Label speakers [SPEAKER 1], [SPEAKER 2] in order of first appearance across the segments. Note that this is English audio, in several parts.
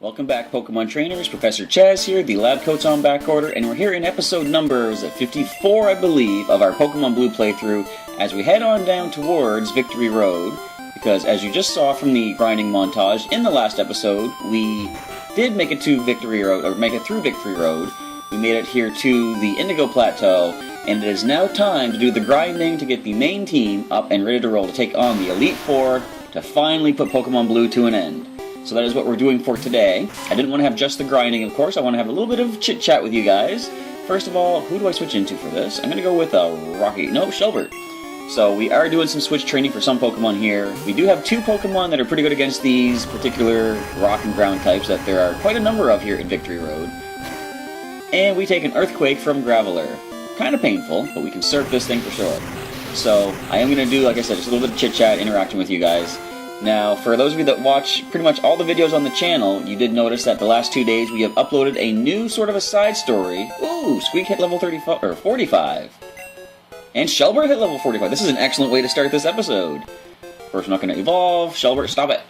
[SPEAKER 1] Welcome back, Pokemon trainers. Professor Chaz here, the lab coat's on back order, and we're here in episode number 54, I believe, of our Pokemon Blue playthrough as we head on down towards Victory Road, because as you just saw from the grinding montage in the last episode, we did make it to Victory Road, or make it through Victory Road. We made it here to the Indigo Plateau, and it is now time to do the grinding to get the main team up and ready to roll to take on the Elite Four to finally put Pokemon Blue to an end. So that is what we're doing for today. I didn't want to have just the grinding, of course. I want to have a little bit of chit-chat with you guys. First of all, who do I switch into for this? I'm going to go with Shelbert. So we are doing some switch training for some Pokemon here. We do have two Pokemon that are pretty good against these particular rock and ground types that there are quite a number of here in Victory Road. And we take an Earthquake from Graveler. Kind of painful, but we can surf this thing for sure. So I am going to do, like I said, just a little bit of chit-chat, interacting with you guys. Now, for those of you that watch pretty much all the videos on the channel, you did notice that the last 2 days we have uploaded a new sort of a side story. Ooh, Squeak hit level 35 or 45. And Shelbert hit level 45. This is an excellent way to start this episode. Of course, we're not going to evolve. Shelbert, stop it.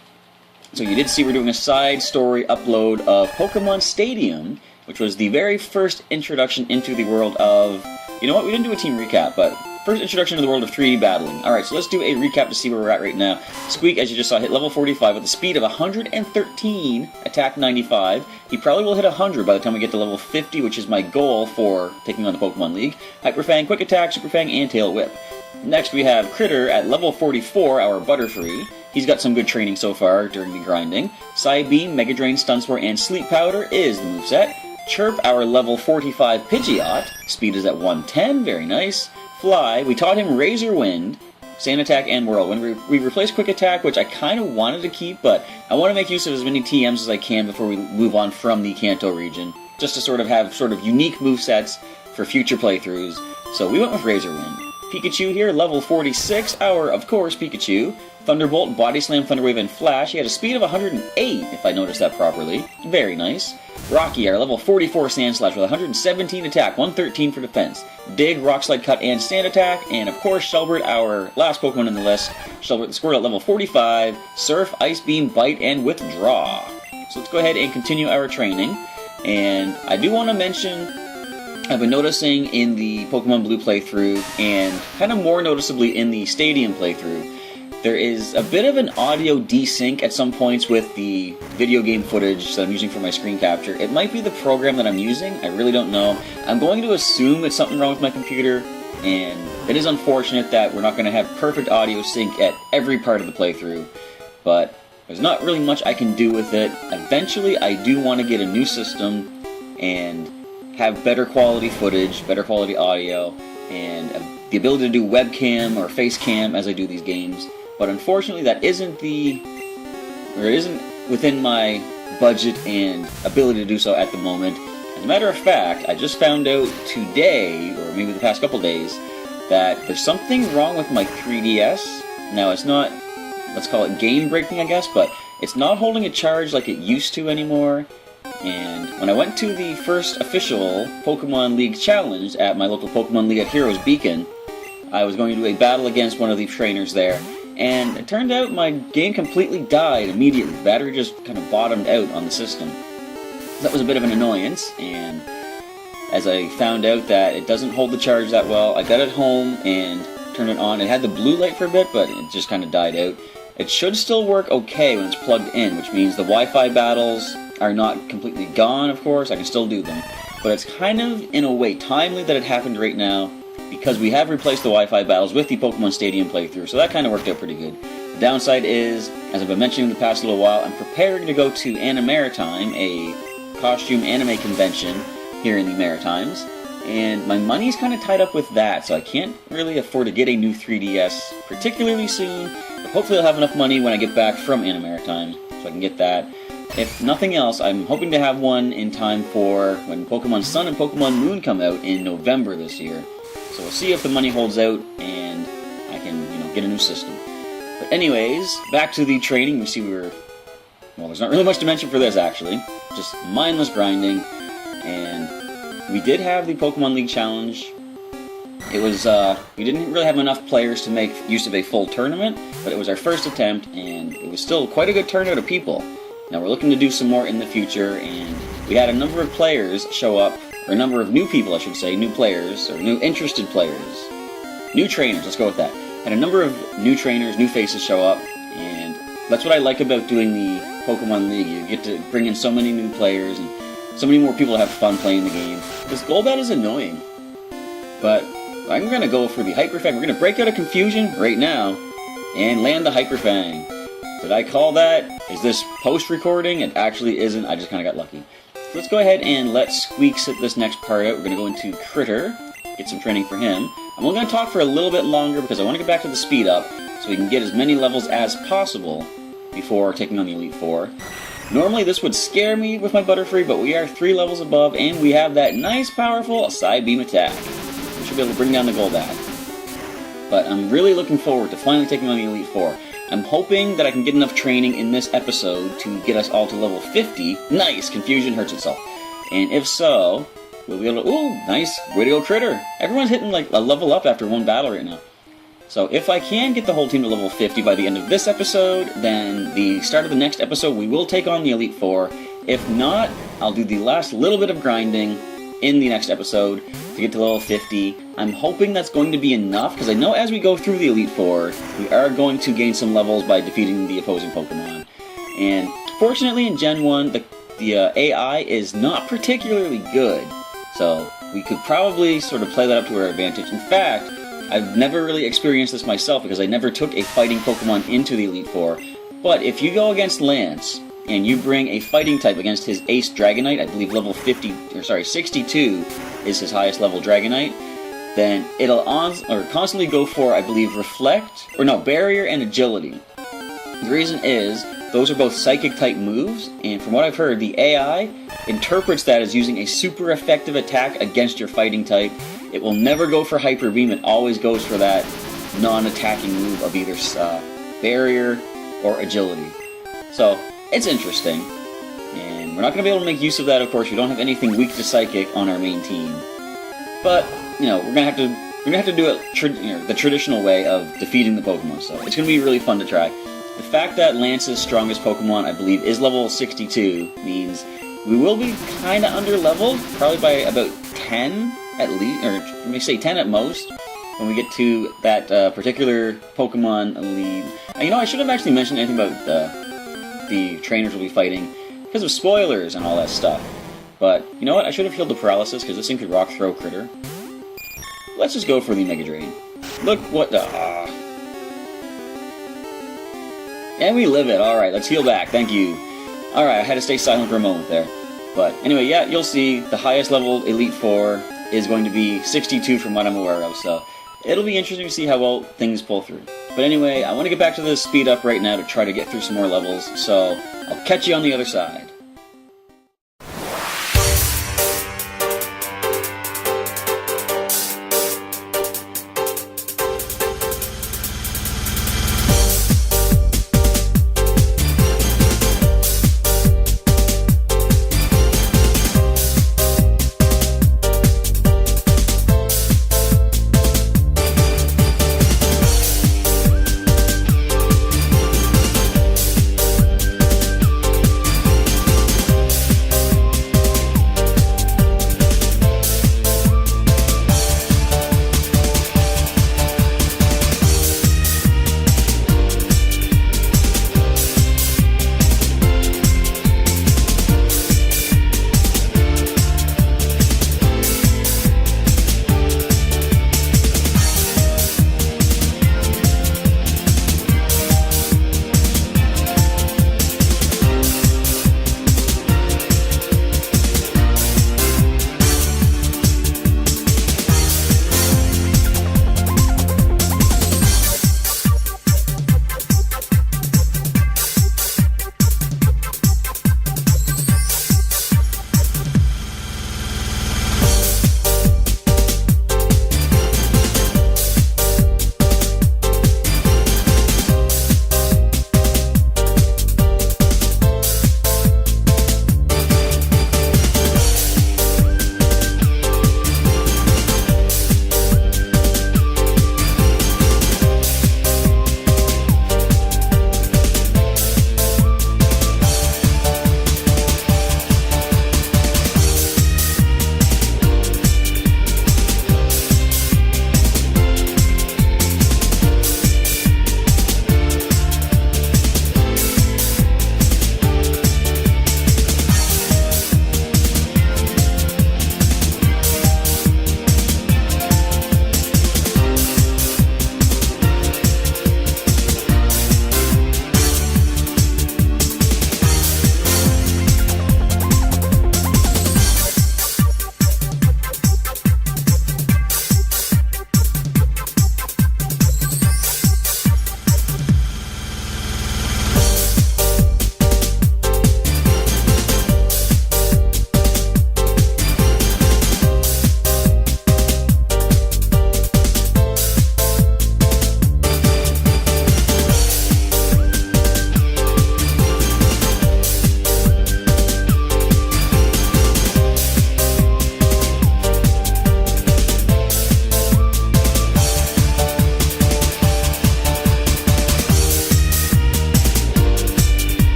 [SPEAKER 1] So you did see we're doing a side story upload of Pokemon Stadium, which was the very first introduction into the world of... You know what, we didn't do a team recap, but... First introduction to the world of 3D battling. Alright, so let's do a recap to see where we're at right now. Squeak, as you just saw, hit level 45 with a speed of 113, attack 95. He probably will hit 100 by the time we get to level 50, which is my goal for taking on the Pokemon League. Hyper Fang, Quick Attack, Super Fang, and Tail Whip. Next we have Critter at level 44, our Butterfree. He's got some good training so far during the grinding. Psybeam, Mega Drain, Stun Spore, and Sleep Powder is the moveset. Chirp, our level 45 Pidgeot. Speed is at 110, very nice. Fly, we taught him Razor Wind, Sand Attack, and Whirlwind. We replaced Quick Attack, which I kind of wanted to keep, but I want to make use of as many TMs as I can before we move on from the Kanto region, just to sort of have unique movesets for future playthroughs. So we went with Razor Wind. Pikachu here, level 46, our, of course, Pikachu. Thunderbolt, Body Slam, Thunder Wave, and Flash. He had a speed of 108, if I noticed that properly. Very nice. Rocky, our level 44 Sandslash with 117 attack, 113 for defense. Dig, Rock Slide, Cut, and Stand Attack. And of course, Shelbert, our last Pokemon in the list. Shelbert the Squirtle at level 45. Surf, Ice Beam, Bite, and Withdraw. So let's go ahead and continue our training. And I do want to mention, I've been noticing in the Pokemon Blue playthrough, and kind of more noticeably in the Stadium playthrough, there is a bit of an audio desync at some points with the video game footage that I'm using for my screen capture. It might be the program that I'm using, I really don't know. I'm going to assume it's something wrong with my computer, and it is unfortunate that we're not going to have perfect audio sync at every part of the playthrough, but there's not really much I can do with it. Eventually, I do want to get a new system and have better quality footage, better quality audio, and the ability to do webcam or face cam as I do these games. But unfortunately, that isn't within my budget and ability to do so at the moment. As a matter of fact, I just found out today, or maybe the past couple days, that there's something wrong with my 3DS. Now, it's not, let's call it game breaking, I guess, but it's not holding a charge like it used to anymore. And when I went to the first official Pokemon League challenge at my local Pokemon League at Heroes Beacon, I was going to do a battle against one of the trainers there. And it turned out my game completely died immediately. The battery just kind of bottomed out on the system. That was a bit of an annoyance, and as I found out that it doesn't hold the charge that well, I got it home and turned it on. It had the blue light for a bit, but it just kind of died out. It should still work okay when it's plugged in, which means the Wi-Fi battles are not completely gone, of course. I can still do them. But it's kind of, in a way, timely that it happened right now, because we have replaced the Wi-Fi battles with the Pokemon Stadium playthrough, so that kind of worked out pretty good. The downside is, as I've been mentioning in the past little while, I'm preparing to go to Maritime, a costume anime convention here in the Maritimes, and my money's kind of tied up with that, so I can't really afford to get a new 3DS particularly soon, but hopefully I'll have enough money when I get back from Maritime, so I can get that. If nothing else, I'm hoping to have one in time for when Pokemon Sun and Pokemon Moon come out in November this year. So we'll see if the money holds out and I can, get a new system. But anyways, back to the training. You see well, there's not really much to mention for this, actually. Just mindless grinding. And we did have the Pokemon League Challenge. It was, we didn't really have enough players to make use of a full tournament, but it was our first attempt, and it was still quite a good turnout of people. Now we're looking to do some more in the future, and we had a number of players show up, or a number of new people, I should say, new players, or new interested players. New trainers, let's go with that. Had a number of new trainers, new faces show up, and that's what I like about doing the Pokemon League. You get to bring in so many new players, and so many more people have fun playing the game. This Golbat is annoying, but I'm going to go for the Hyper Fang. We're going to break out of confusion right now, and land the Hyper Fang. Did I call that? Is this post-recording? It actually isn't. I just kind of got lucky. So let's go ahead and let Squeak sit this next part out. We're going to go into Critter, get some training for him. I'm only going to talk for a little bit longer because I want to get back to the speed up so we can get as many levels as possible before taking on the Elite Four. Normally this would scare me with my Butterfree, but we are 3 levels above and we have that nice powerful Side Beam attack. We should be able to bring down the Golbat. But I'm really looking forward to finally taking on the Elite Four. I'm hoping that I can get enough training in this episode to get us all to level 50. Nice! Confusion hurts itself. And if so, we'll be able to... Ooh, nice! Way to go, Critter! Everyone's hitting like a level up after one battle right now. So if I can get the whole team to level 50 by the end of this episode, then the start of the next episode we will take on the Elite Four. If not, I'll do the last little bit of grinding in the next episode to get to level 50. I'm hoping that's going to be enough, because I know as we go through the Elite Four, we are going to gain some levels by defeating the opposing Pokemon. And fortunately in Gen 1, the AI is not particularly good, so we could probably sort of play that up to our advantage. In fact, I've never really experienced this myself because I never took a fighting Pokemon into the Elite Four. But if you go against Lance and you bring a fighting type against his Ace Dragonite, I believe level 62 is his highest level Dragonite, then it'll constantly go for, I believe, Barrier and Agility. The reason is, those are both Psychic type moves, and from what I've heard, the AI interprets that as using a super effective attack against your fighting type. It will never go for Hyper Beam, it always goes for that non-attacking move of either Barrier or Agility. So, it's interesting, and we're not going to be able to make use of that, of course. We don't have anything weak to Psychic on our main team. But, you know, we're going to have to do it the traditional way of defeating the Pokemon, so it's going to be really fun to try. The fact that Lance's strongest Pokemon, I believe, is level 62 means we will be kind of under-leveled, probably by about 10 at least, or let me say 10 at most, when we get to that particular Pokemon lead. You know, I should have actually mentioned anything about the trainers we'll be fighting because of spoilers and all that stuff. But, you know what, I should have healed the Paralysis because this thing could Rock Throw Critter. Let's just go for the Mega Drain. Look what the... And we live it. Alright, let's heal back. Thank you. Alright, I had to stay silent for a moment there. But anyway, yeah, you'll see the highest level Elite Four is going to be 62 from what I'm aware of, so it'll be interesting to see how well things pull through. But anyway, I want to get back to the speed up right now to try to get through some more levels, so I'll catch you on the other side.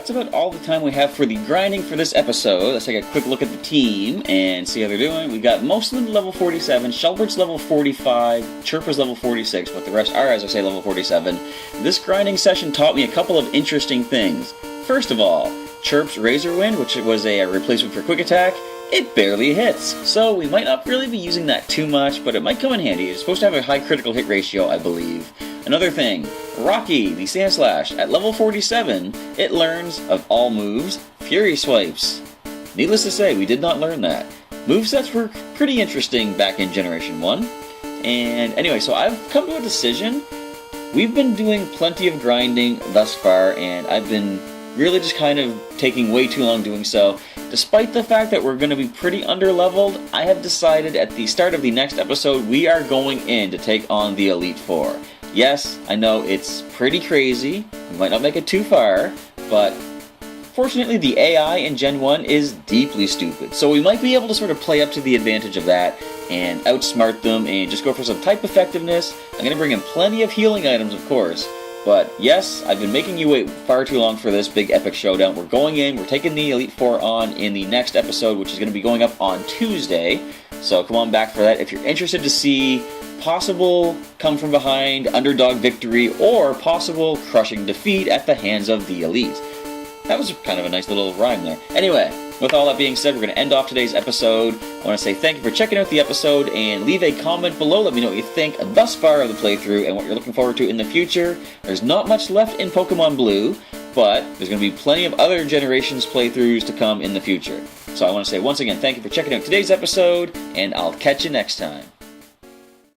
[SPEAKER 1] that's about all the time we have for the grinding for this episode. Let's take a quick look at the team and see how they're doing. We got most of them level 47, Shelbert's level 45, Chirpa's level 46, but the rest are, as I say, level 47. This grinding session taught me a couple of interesting things. First of all, Chirp's Razor Wind, which was a replacement for Quick Attack, it barely hits. So we might not really be using that too much, but it might come in handy. It's supposed to have a high critical hit ratio, I believe. Another thing, Rocky, the Sandslash, at level 47, it learns, of all moves, Fury Swipes. Needless to say, we did not learn that. Movesets were pretty interesting back in Generation 1. And anyway, so I've come to a decision. We've been doing plenty of grinding thus far, and I've been really just kind of taking way too long doing so. Despite the fact that we're going to be pretty underleveled, I have decided at the start of the next episode we are going in to take on the Elite Four. Yes, I know it's pretty crazy, we might not make it too far, but fortunately the AI in Gen 1 is deeply stupid, so we might be able to sort of play up to the advantage of that and outsmart them and just go for some type effectiveness. I'm going to bring in plenty of healing items, of course, but yes, I've been making you wait far too long for this big epic showdown. We're going in, we're taking the Elite Four on in the next episode, which is going to be going up on Tuesday, so come on back for that if you're interested to see possible come from behind underdog victory or possible crushing defeat at the hands of the Elite. That was kind of a nice little rhyme there. Anyway, with all that being said, we're going to end off today's episode. I want to say thank you for checking out the episode and leave a comment below. Let me know what you think thus far of the playthrough and what you're looking forward to in the future. There's not much left in Pokemon Blue, but there's going to be plenty of other generations playthroughs to come in the future. So I want to say once again thank you for checking out today's episode, and I'll catch you next time.